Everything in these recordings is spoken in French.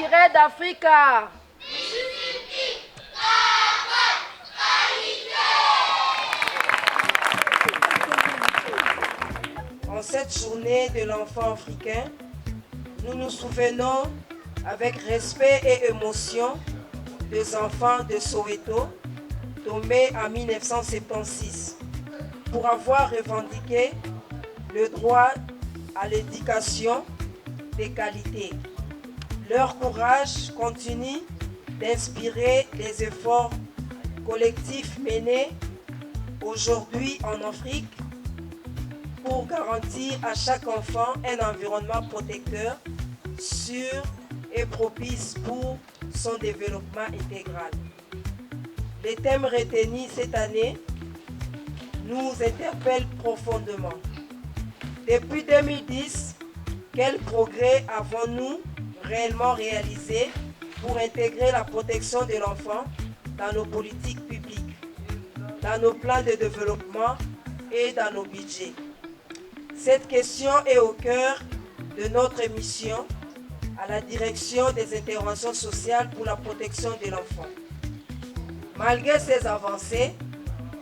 Tiré d'Africa. En cette journée de l'enfant africain, nous nous souvenons avec respect et émotion des enfants de Soweto, tombés en 1976, pour avoir revendiqué le droit à l'éducation de qualité. Leur courage continue d'inspirer les efforts collectifs menés aujourd'hui en Afrique pour garantir à chaque enfant un environnement protecteur, sûr et propice pour son développement intégral. Les thèmes retenus cette année nous interpellent profondément. Depuis 2010, quels progrès avons-nous réellement réalisés pour intégrer la protection de l'enfant dans nos politiques publiques, dans nos plans de développement et dans nos budgets? Cette question est au cœur de notre mission à la direction des interventions sociales pour la protection de l'enfant. Malgré ces avancées,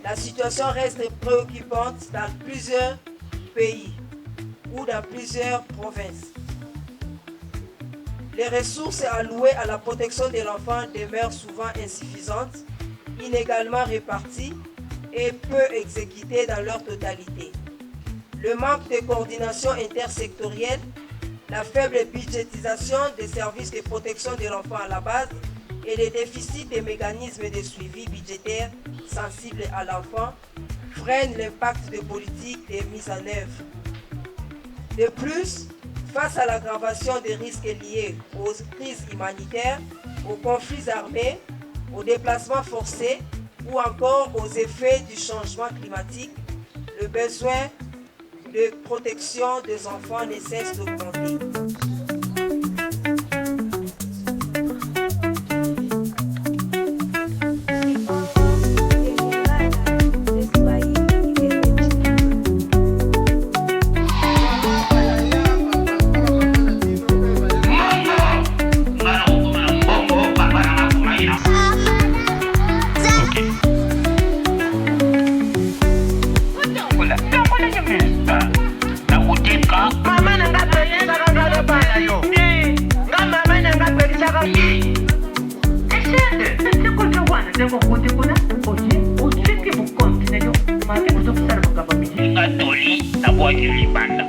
la situation reste préoccupante dans plusieurs pays ou dans plusieurs provinces. Les ressources allouées à la protection de l'enfant demeurent souvent insuffisantes, inégalement réparties et peu exécutées dans leur totalité. Le manque de coordination intersectorielle, la faible budgétisation des services de protection de l'enfant à la base et les déficits des mécanismes de suivi budgétaire sensibles à l'enfant freinent l'impact des politiques de mise en œuvre. De plus, face à l'aggravation des risques liés aux crises humanitaires, aux conflits armés, aux déplacements forcés ou encore aux effets du changement climatique, le besoin de protection des enfants ne cesse d'augmenter.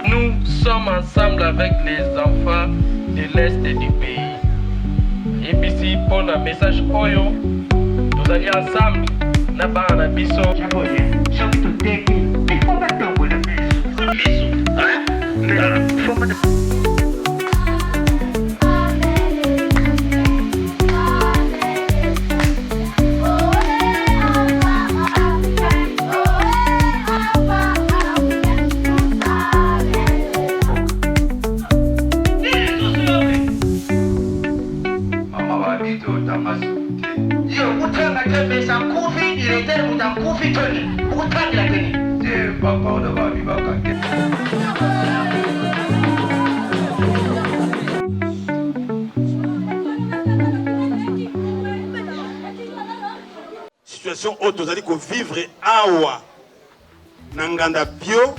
Nous sommes ensemble avec les enfants de l'Est du pays. Et puis si pour un message oyo, nous allons ensemble na bana biso. Situation haute, vous allez vivre awa nanganda bio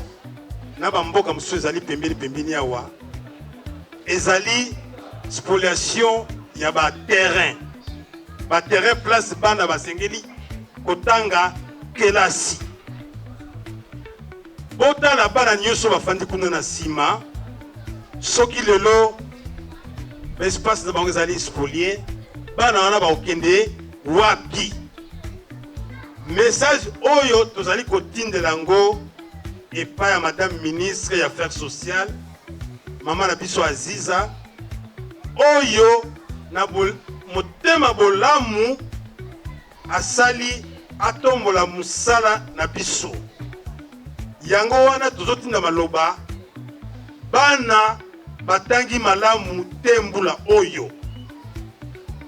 na bamboka musu ezali pembeni awa ezali spoliation ya ba terrain place bana basengeli kotanga kelasi botala bana nyonso bafandi kuna na sima soki lelo espace na bango ezali spolié bana wana bakokende wapi. Message oyo tozali kotindela yango epai ya madame ministre ya affaires sociales mama na biso Aziza oyo na motema bolamu asali atombola musala na biso yango wana tozotinda maloba bana batangi malamu tembula oyo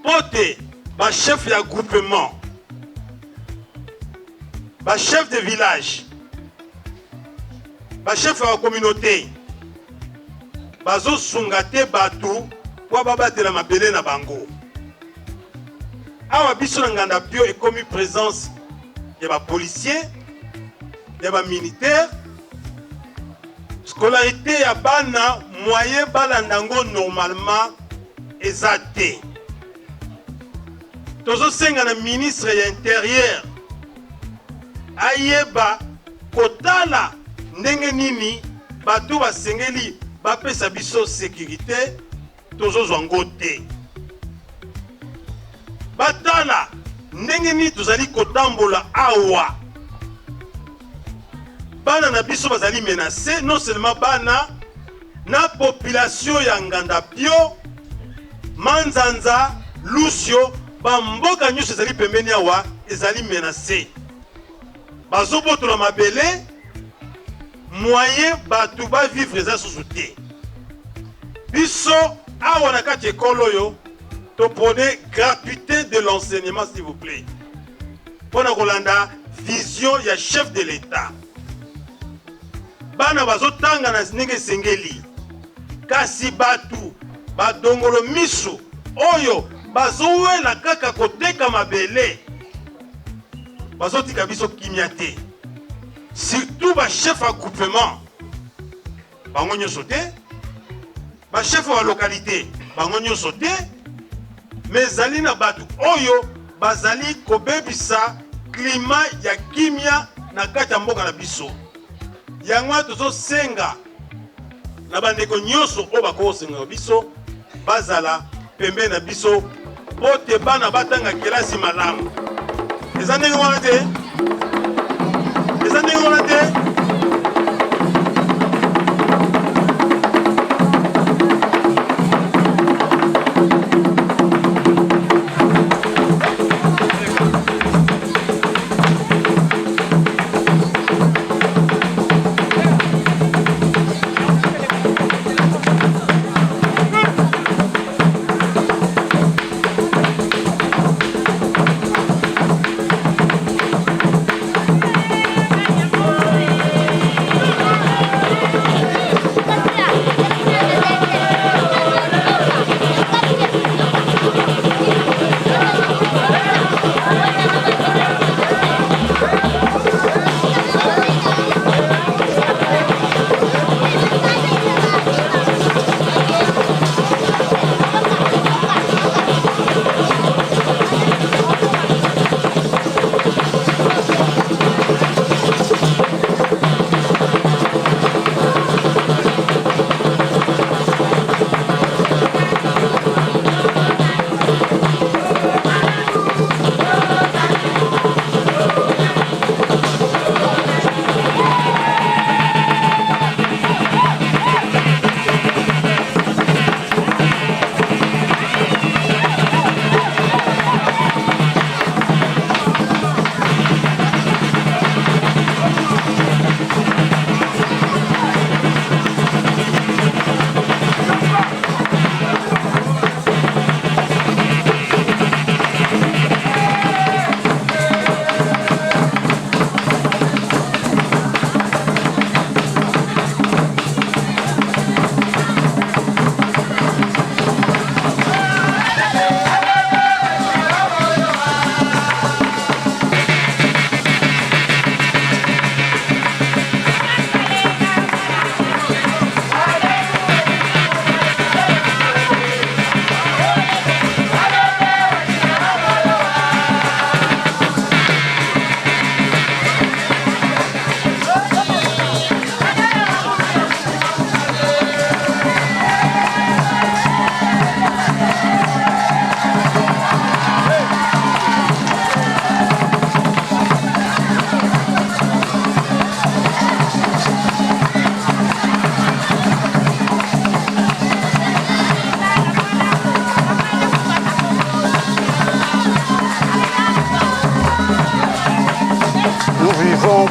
pote ba chef ya groupement ba chef de village ba chef ya communauté bazo sunga te batu po babatela mabele na bango. Awa biso na nganda pio ekomi présence ya ba policier, ya ba militaire. Scolarité ya bana moyen balandango normalement ezate. Tozo senga na ministre ya intérieur ayeba kotala ndenge nini bato basengeli bapesa biso sécurité tozo zwango te. Batala ndenge nini tozali kotambola awa bana na biso bazali menacé, non seulement bana na population ya nganda pio manzanza Lucio bamboka nyuso ezali pembeni awa ezali menacé. Bazobotola mabele moyen batu ba vivre za sous-souté. Biso awa na kati ekolo yo to prenez gratuité de l'enseignement s'il vous plaît. Pona kolanda vision ya chef de l'État. Bana bazotanga na ndenge sengeli. Kasi batu badongolo misu oyo bazowela kaka koteka mabele. Bazotika biso kimia te. Surtout ba chef à groupement. Bango nyonso te. Ba chef à localité. Bango nyonso te. Mais zali na batu oyo bazali kobebisa climat ya kimia na kati ya mboka na biso. Yango tozo senga na bandeko nyonso oyo bakosenga biso bazala pembe na biso pote bana batanga kelasi malamu. Eza ndenge wana te? Eza ndenge wana te?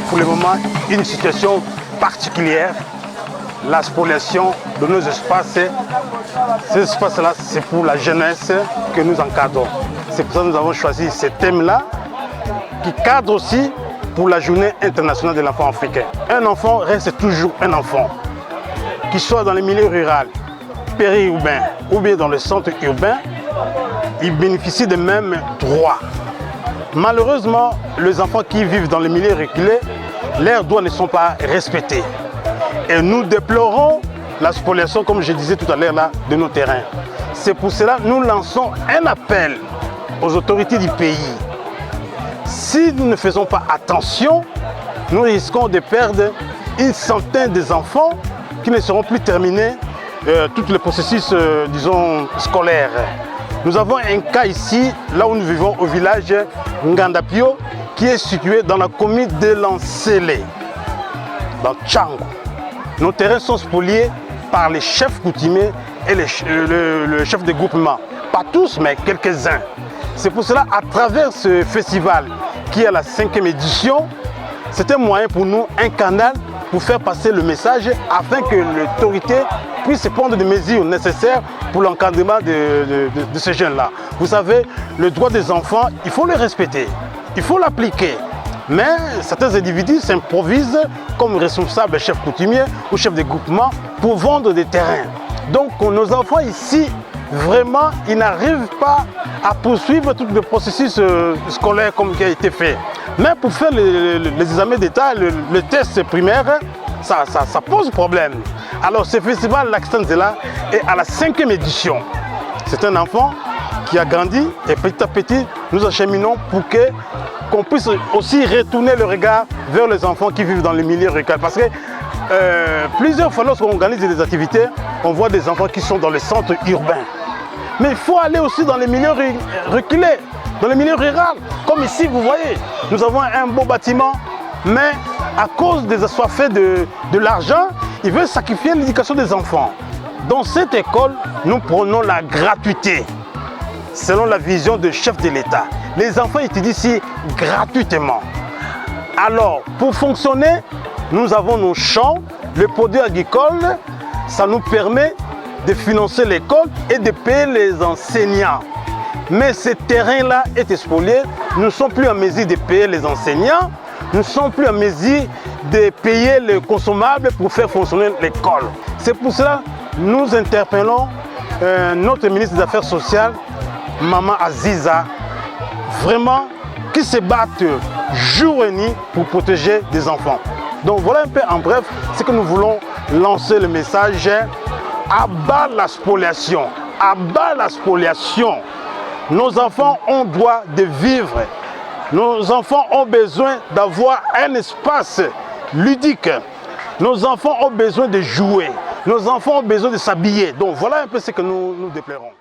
Pour le moment, une situation particulière, la spoliation de nos espaces. Ces espaces-là, c'est pour la jeunesse que nous encadrons. C'est pour ça que nous avons choisi ce thème-là, qui cadre aussi pour la journée internationale de l'enfant africain. Un enfant reste toujours un enfant, qu'il soit dans le milieu rural, périurbain ou bien dans le centre urbain, ils bénéficient des mêmes droits. Malheureusement, les enfants qui vivent dans les milieux reculés, leurs droits ne sont pas respectés. Et nous déplorons la spoliation, comme je disais tout à l'heure, là, de nos terrains. C'est pour cela que nous lançons un appel aux autorités du pays. Si nous ne faisons pas attention, nous risquons de perdre une centaine d'enfants qui ne seront plus terminés tout le processus, disons, scolaire. Nous avons un cas ici, là où nous vivons, au village Ngandapio, qui est situé dans la commune de Lancélé, dans Tchango. Nos terrains sont spoliés par les chefs coutumiers et le chef de groupement. Pas tous, mais quelques-uns. C'est pour cela, à travers ce festival, qui est à la 5e édition, c'est un moyen pour nous, un canal, pour faire passer le message afin que l'autorité puisse prendre des mesures nécessaires pour l'encadrement de ces jeunes-là. Vous savez, le droit des enfants, il faut le respecter, il faut l'appliquer. Mais certains individus s'improvisent comme responsables, chefs coutumiers ou chefs de groupement pour vendre des terrains. Donc nos enfants ici, vraiment, ils n'arrivent pas à poursuivre tout le processus scolaire comme qui a été fait. Mais pour faire les examens d'État, le test primaire, ça pose problème. Alors ce festival Laxtanzela est à la 5e édition. C'est un enfant qui a grandi et petit à petit, nous acheminons pour qu'on puisse aussi retourner le regard vers les enfants qui vivent dans les milieux ruraux. Parce que plusieurs fois, lorsqu'on organise des activités, on voit des enfants qui sont dans les centres urbains. Mais il faut aller aussi dans les milieux reculés, dans les milieux ruraux. Comme ici, vous voyez, nous avons un beau bâtiment, mais à cause des assoiffés de l'argent, ils veulent sacrifier l'éducation des enfants. Dans cette école, nous prenons la gratuité. Selon la vision du chef de l'État, les enfants étudient ici gratuitement. Alors, pour fonctionner, nous avons nos champs, le produit agricole, ça nous permet de financer l'école et de payer les enseignants. Mais ce terrain-là est spolié, nous ne sommes plus en mesure de payer les enseignants, nous ne sommes plus en mesure de payer les consommables pour faire fonctionner l'école. C'est pour cela que nous interpellons notre ministre des Affaires sociales, Maman Aziza, vraiment qui se battent jour et nuit pour protéger des enfants. Donc voilà un peu en bref ce que nous voulons lancer le message. À bas la spoliation, à bas la spoliation. Nos enfants ont droit de vivre. Nos enfants ont besoin d'avoir un espace ludique. Nos enfants ont besoin de jouer. Nos enfants ont besoin de s'habiller. Donc voilà un peu ce que nous déplorons.